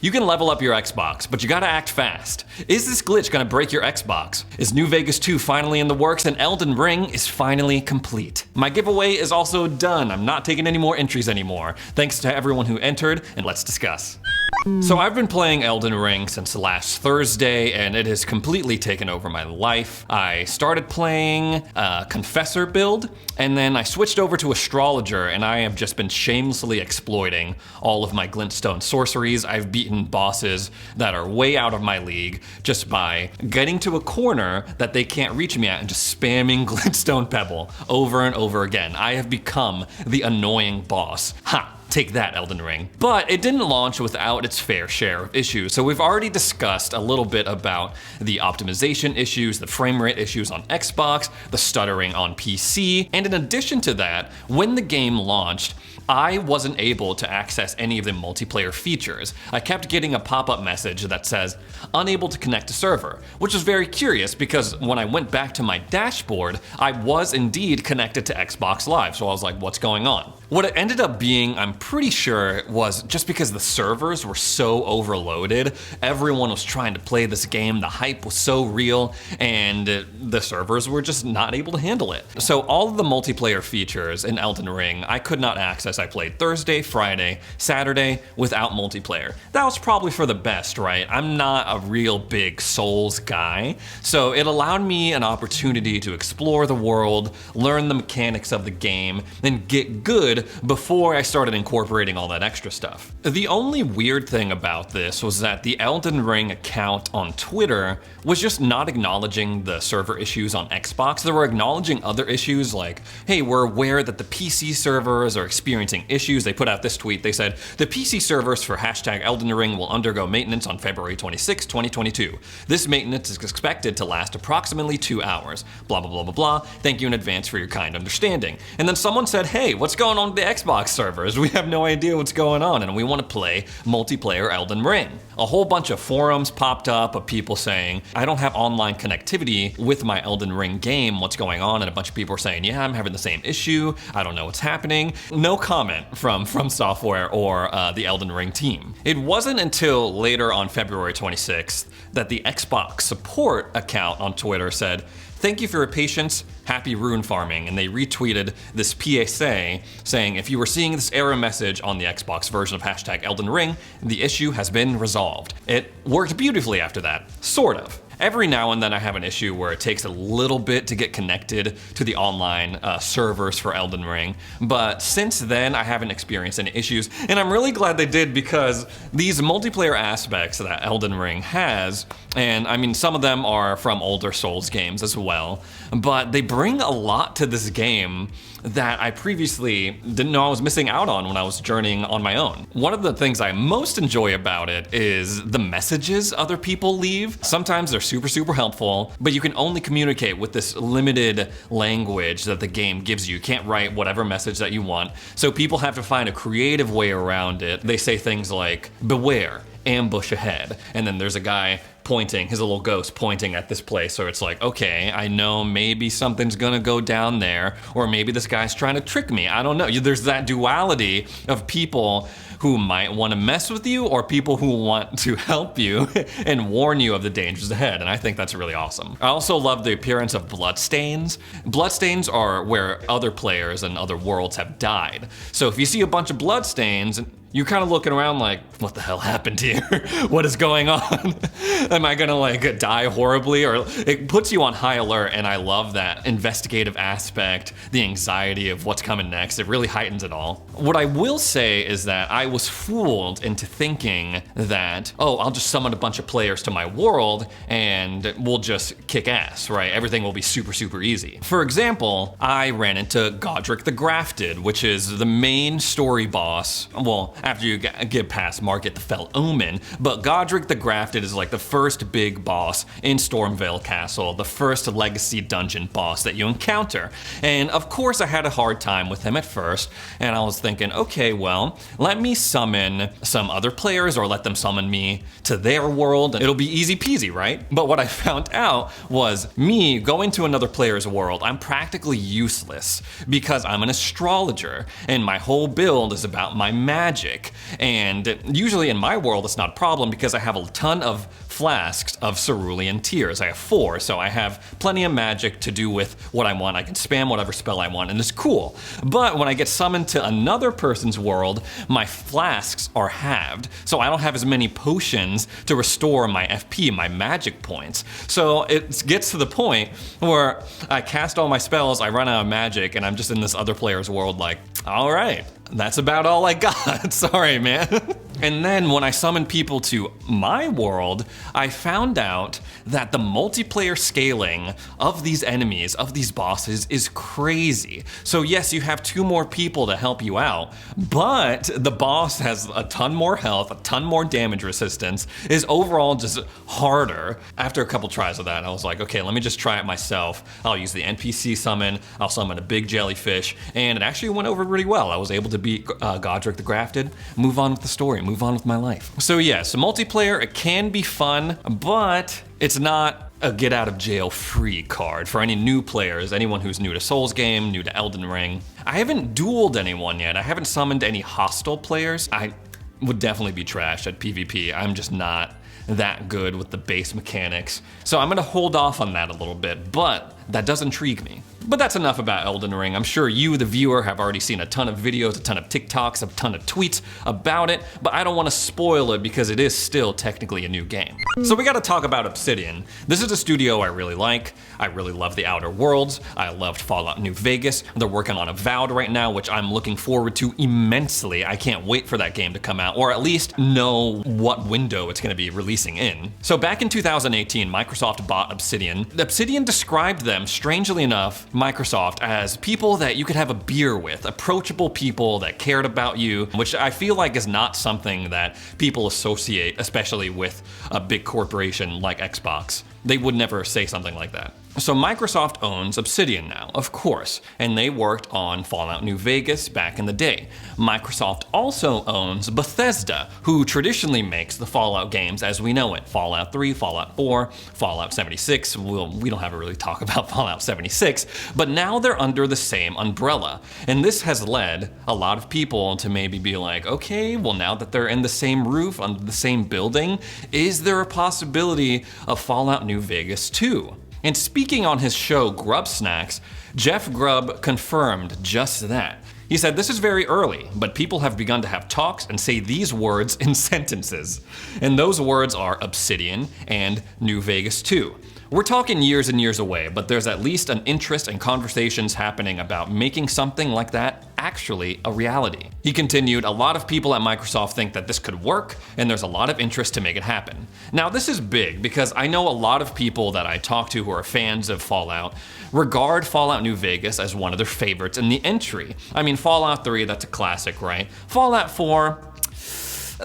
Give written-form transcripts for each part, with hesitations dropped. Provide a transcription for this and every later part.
You can level up your Xbox, but you gotta act fast. Is this glitch gonna break your Xbox? Is New Vegas 2 finally in the works and Elden Ring is finally complete? My giveaway is also done. I'm not taking any more entries anymore. Thanks to everyone who entered, and let's discuss. So I've been playing Elden Ring since last Thursday, and it has completely taken over my life. I started playing Confessor build, and then I switched over to Astrologer, and I have just been shamelessly exploiting all of my glintstone sorceries. I've beaten bosses that are way out of my league just by getting to a corner that they can't reach me at and just spamming glintstone pebble over and over again. I have become the annoying boss. Ha! Take that, Elden Ring. But it didn't launch without its fair share of issues. So we've already discussed a little bit about the optimization issues, the frame rate issues on Xbox, the stuttering on PC. And in addition to that, when the game launched, I wasn't able to access any of the multiplayer features. I kept getting a pop-up message that says, unable to connect to server, which was very curious because when I went back to my dashboard, I was indeed connected to Xbox Live. So I was like, what's going on? What it ended up being, I'm pretty sure, was just because the servers were so overloaded. Everyone was trying to play this game, the hype was so real, and the servers were just not able to handle it. So all of the multiplayer features in Elden Ring, I could not access. I played Thursday, Friday, Saturday without multiplayer. That was probably for the best, right? I'm not a real big Souls guy, so it allowed me an opportunity to explore the world, learn the mechanics of the game, and get good before I started incorporating all that extra stuff. The only weird thing about this was that the Elden Ring account on Twitter was just not acknowledging the server issues on Xbox. They were acknowledging other issues like, hey, we're aware that the PC servers are experiencing issues. They put out this tweet. They said, the PC servers for hashtag Elden Ring will undergo maintenance on February 26, 2022. This maintenance is expected to last approximately 2 hours. Blah, blah, blah, blah, blah. Thank you in advance for your kind understanding. And then someone said, hey, what's going on with the Xbox servers? We have no idea what's going on and we want to play multiplayer Elden Ring. A whole bunch of forums popped up of people saying, I don't have online connectivity with my Elden Ring game, what's going on? And a bunch of people were saying, yeah, I'm having the same issue, I don't know what's happening. No comment from Software or the Elden Ring team. It wasn't until later on February 26th that the Xbox support account on Twitter said, thank you for your patience, happy rune farming, and they retweeted this PSA saying, if you were seeing this error message on the Xbox version of hashtag Elden Ring, the issue has been resolved. It worked beautifully after that, sort of. Every now and then I have an issue where it takes a little bit to get connected to the online servers for Elden Ring, but since then I haven't experienced any issues, and I'm really glad they did because these multiplayer aspects that Elden Ring has, and I mean some of them are from older Souls games as well, but they bring a lot to this game that I previously didn't know I was missing out on when I was journeying on my own. One of the things I most enjoy about it is the messages other people leave. Sometimes they're super helpful, but you can only communicate with this limited language that the game gives you. You can't write whatever message that you want, so people have to find a creative way around it. They say things like, beware, ambush ahead, and then there's a guy pointing, his little ghost pointing at this place, so it's like, okay, I know maybe something's gonna go down there, or maybe this guy's trying to trick me, I don't know. There's that duality of people who might want to mess with you or people who want to help you and warn you of the dangers ahead, and I think that's really awesome. I also love the appearance of bloodstains. Bloodstains are where other players and other worlds have died. So if you see a bunch of bloodstains, you're kind of looking around like, what the hell happened here? What is going on? Am I gonna like die horribly? Or it puts you on high alert, and I love that investigative aspect, the anxiety of what's coming next. It really heightens it all. What I will say is that I was fooled into thinking that, oh, I'll just summon a bunch of players to my world and we'll just kick ass, right? Everything will be super easy. For example, I ran into Godric the Grafted, which is the main story boss. Well, after you get past Market the Fell Omen, but Godric the Grafted is like the first big boss in Stormveil Castle, the first legacy dungeon boss that you encounter. And of course I had a hard time with him at first, and I was thinking, okay, well, let me summon some other players or let them summon me to their world. It'll be easy peasy, right? But what I found out was me going to another player's world, I'm practically useless because I'm an astrologer and my whole build is about my magic. And usually in my world, it's not a problem because I have a ton of flasks of cerulean tears. I have 4, so I have plenty of magic to do with what I want. I can spam whatever spell I want, and it's cool. But when I get summoned to another person's world, my flasks are halved, so I don't have as many potions to restore my FP, my magic points. So it gets to the point where I cast all my spells, I run out of magic, and I'm just in this other player's world like, all right, that's about all I got. Sorry, man. And then when I summoned people to my world, I found out that the multiplayer scaling of these enemies, of these bosses, is crazy. So yes, you have 2 more people to help you out, but the boss has a ton more health, a ton more damage resistance, is overall just harder. After a couple tries of that, I was like, okay, let me just try it myself. I'll use the NPC summon, I'll summon a big jellyfish, and it actually went over really well. I was able to beat Godric the Grafted, move on with the story, move on with my life. So yes, multiplayer, it can be fun, but it's not a get out of jail free card for any new players, anyone who's new to Souls game, new to Elden Ring. I haven't dueled anyone yet. I haven't summoned any hostile players. I would definitely be trashed at PvP. I'm just not that good with the base mechanics. So I'm gonna hold off on that a little bit, but that does intrigue me. But that's enough about Elden Ring. I'm sure you, the viewer, have already seen a ton of videos, a ton of TikToks, a ton of tweets about it, but I don't want to spoil it because it is still technically a new game. So we gotta talk about Obsidian. This is a studio I really like. I really love the Outer Worlds. I loved Fallout New Vegas. They're working on Avowed right now, which I'm looking forward to immensely. I can't wait for that game to come out, or at least know what window it's gonna be releasing in. So back in 2018, Microsoft bought Obsidian. Obsidian described them, strangely enough, Microsoft, as people that you could have a beer with, approachable people that cared about you, which I feel like is not something that people associate, especially with a big corporation like Xbox. They would never say something like that. So Microsoft owns Obsidian now, of course, and they worked on Fallout New Vegas back in the day. Microsoft also owns Bethesda, who traditionally makes the Fallout games as we know it. Fallout 3, Fallout 4, Fallout 76. Well, we don't have to really talk about Fallout 76, but now they're under the same umbrella. And this has led a lot of people to maybe be like, okay, well now that they're in the same roof, under the same building, is there a possibility of Fallout New Vegas 2? And speaking on his show Grubb Snacks, Jeff Grubb confirmed just that. He said, this is very early, but people have begun to have talks and say these words in sentences. And those words are Obsidian and New Vegas 2. We're talking years and years away, but there's at least an interest and conversations happening about making something like that actually a reality. He continued, a lot of people at Microsoft think that this could work, and there's a lot of interest to make it happen. Now this is big because I know a lot of people that I talk to who are fans of Fallout regard Fallout New Vegas as one of their favorites in the entry. I mean, Fallout 3, that's a classic, right? Fallout 4,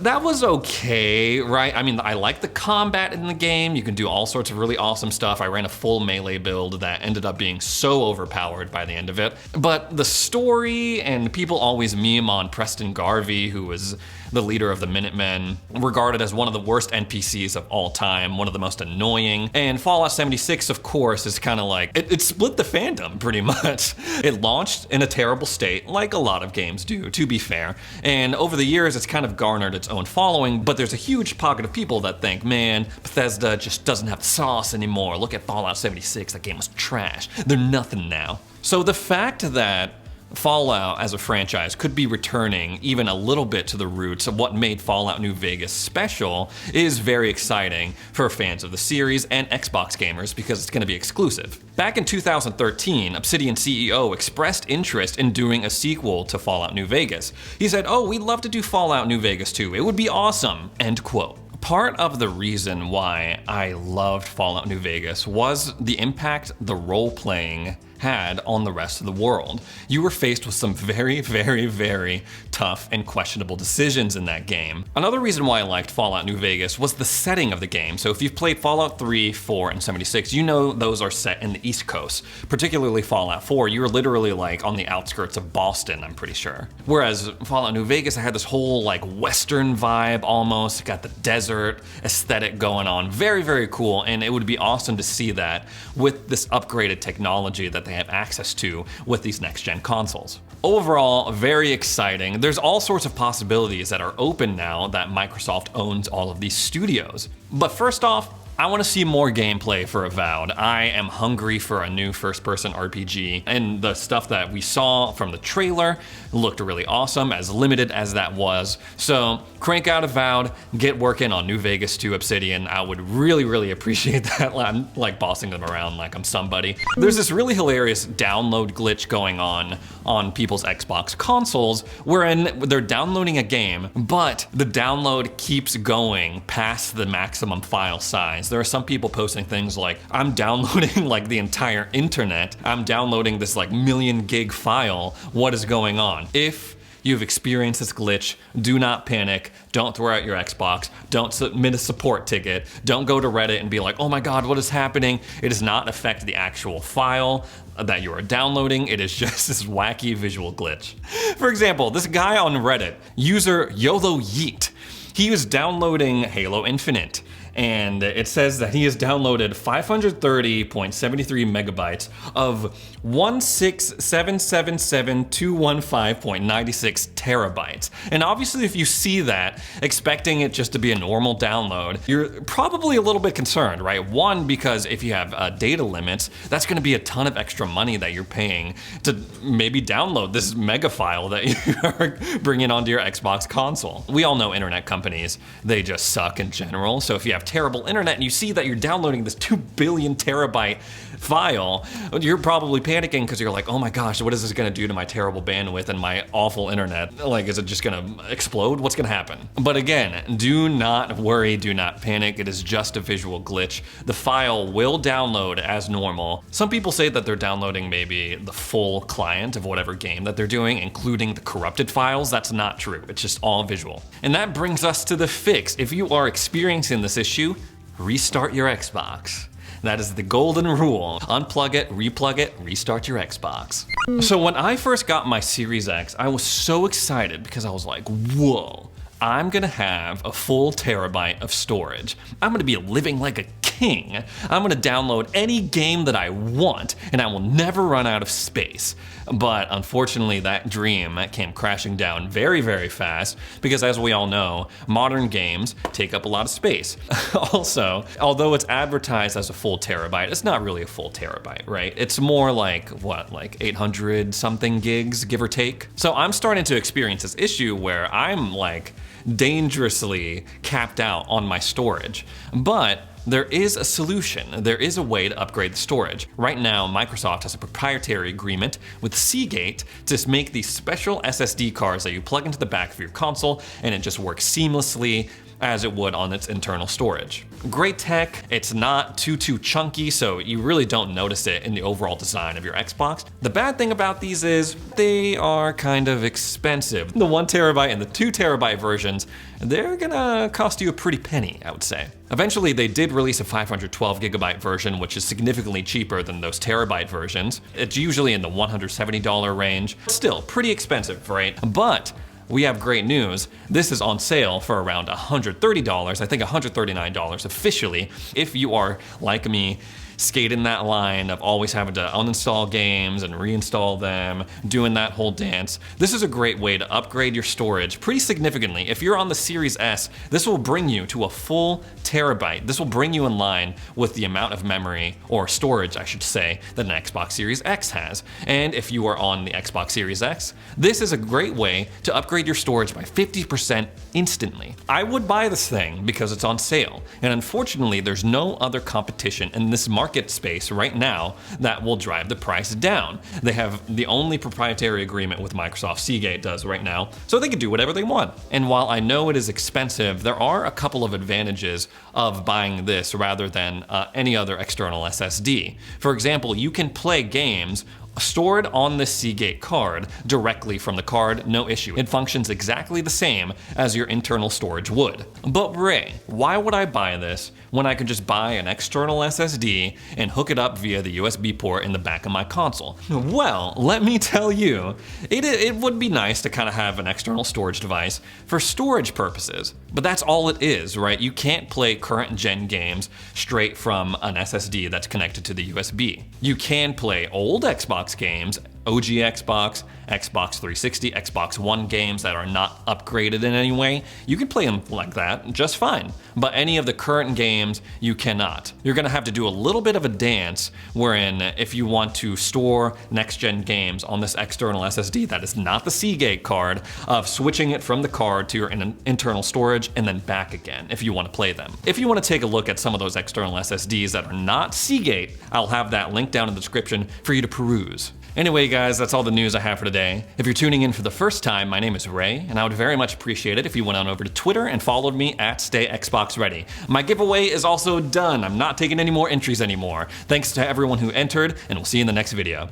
that was okay, right? I mean, I like the combat in the game. You can do all sorts of really awesome stuff. I ran a full melee build that ended up being so overpowered by the end of it. But the story, and people always meme on Preston Garvey, who was the leader of the Minutemen, regarded as one of the worst NPCs of all time, one of the most annoying. And Fallout 76, of course, is kind of like, it split the fandom pretty much. It launched in a terrible state, like a lot of games do, to be fair. And over the years, it's kind of garnered its own following, but there's a huge pocket of people that think, man, Bethesda just doesn't have the sauce anymore. Look at Fallout 76, that game was trash. They're nothing now. So the fact that Fallout as a franchise could be returning even a little bit to the roots of what made Fallout New Vegas special is very exciting for fans of the series and Xbox gamers because it's going to be exclusive. Back in 2013, Obsidian CEO expressed interest in doing a sequel to Fallout New Vegas. He said, oh, we'd love to do Fallout New Vegas 2. It would be awesome, end quote. Part of the reason why I loved Fallout New Vegas was the impact the role-playing had on the rest of the world. You were faced with some very, very, very tough and questionable decisions in that game. Another reason why I liked Fallout New Vegas was the setting of the game. So if you've played Fallout 3, 4, and 76, you know those are set in the East Coast. Particularly Fallout 4, you're literally like on the outskirts of Boston, I'm pretty sure. Whereas Fallout New Vegas, I had this whole like Western vibe almost, got the desert aesthetic going on. Very, very cool, and it would be awesome to see that with this upgraded technology that they have access to with these next-gen consoles. Overall, very exciting. There's all sorts of possibilities that are open now that Microsoft owns all of these studios. But first off, I want to see more gameplay for Avowed. I am hungry for a new first-person RPG, and the stuff that we saw from the trailer looked really awesome, as limited as that was. So crank out Avowed, get working on New Vegas 2 Obsidian. I would really, really appreciate that. I'm like bossing them around like I'm somebody. There's this really hilarious download glitch going on people's Xbox consoles, wherein they're downloading a game, but the download keeps going past the maximum file size. There are some people posting things like, I'm downloading like the entire internet. I'm downloading this like million gig file. What is going on? If you've experienced this glitch, do not panic. Don't throw out your Xbox. Don't submit a support ticket. Don't go to Reddit and be like, oh my God, what is happening? It does not affect the actual file that you are downloading. It is just this wacky visual glitch. For example, this guy on Reddit, user YOLO Yeet, he was downloading Halo Infinite. And it says that he has downloaded 530.73 megabytes of 16777.215.96 terabytes. And obviously if you see that, expecting it just to be a normal download, you're probably a little bit concerned, right? One, because if you have data limits, that's gonna be a ton of extra money that you're paying to maybe download this mega file that you are bringing onto your Xbox console. We all know internet companies, they just suck in general. So if you have terrible internet and you see that you're downloading this 2 billion terabyte file, you're probably panicking because you're like, oh my gosh, what is this gonna do to my terrible bandwidth and my awful internet? Like, is it just gonna explode? What's gonna happen? But again, do not worry, do not panic. It is just a visual glitch. The file will download as normal. Some people say that they're downloading maybe the full client of whatever game that they're doing, including the corrupted files. That's not true. It's just all visual. And that brings us to the fix. If you are experiencing this issue, restart your Xbox. That is the golden rule. Unplug it, replug it, restart your Xbox. So when I first got my Series X, I was so excited because I was like, whoa, I'm gonna have a full terabyte of storage. I'm gonna be living like a king. I'm gonna download any game that I want and I will never run out of space. But unfortunately, that dream came crashing down very, very fast because, as we all know, modern games take up a lot of space. Also, although it's advertised as a full terabyte, it's not really a full terabyte, right? It's more like, what, like 800 something gigs, give or take? So I'm starting to experience this issue where I'm like dangerously capped out on my storage. But there is a solution. There is a way to upgrade the storage. Right now, Microsoft has a proprietary agreement with Seagate to make these special SSD cards that you plug into the back of your console and it just works seamlessly as it would on its internal storage. Great tech, it's not too chunky, so you really don't notice it in the overall design of your Xbox. The bad thing about these is they are kind of expensive. The 1 terabyte and the 2 terabyte versions, they're gonna cost you a pretty penny, I would say. Eventually, they did release a 512 gigabyte version, which is significantly cheaper than those terabyte versions. It's usually in the $170 range. Still, pretty expensive, right? But we have great news. This is on sale for around $130, I think $139 officially, if you are like me, skating that line of always having to uninstall games and reinstall them, doing that whole dance. This is a great way to upgrade your storage pretty significantly. If you're on the Series S, this will bring you to a full terabyte. This will bring you in line with the amount of memory, or storage I should say, that an Xbox Series X has. And if you are on the Xbox Series X, this is a great way to upgrade your storage by 50% instantly. I would buy this thing because it's on sale, and unfortunately there's no other competition in this market market space right now that will drive the price down. They have the only proprietary agreement with Microsoft, Seagate does right now, so they can do whatever they want. And while I know it is expensive, there are a couple of advantages of buying this rather than any other external SSD. For example, you can play games stored on the Seagate card directly from the card, no issue. It functions exactly the same as your internal storage would. But Ray, why would I buy this when I could just buy an external SSD and hook it up via the USB port in the back of my console? Well, let me tell you, it would be nice to kind of have an external storage device for storage purposes, but that's all it is, right? You can't play current gen games straight from an SSD that's connected to the USB. You can play old Xbox games, OG Xbox, Xbox 360, Xbox One games that are not upgraded in any way. You can play them like that just fine. But any of the current games, you cannot. You're gonna have to do a little bit of a dance wherein if you want to store next-gen games on this external SSD that is not the Seagate card, of switching it from the card to your internal storage and then back again if you want to play them. If you want to take a look at some of those external SSDs that are not Seagate, I'll have that link down in the description for you to peruse. Anyway guys, that's all the news I have for today. If you're tuning in for the first time, my name is Ray, and I would very much appreciate it if you went on over to Twitter and followed me at StayXboxReady. My giveaway is also done. I'm not taking any more entries anymore. Thanks to everyone who entered, and we'll see you in the next video.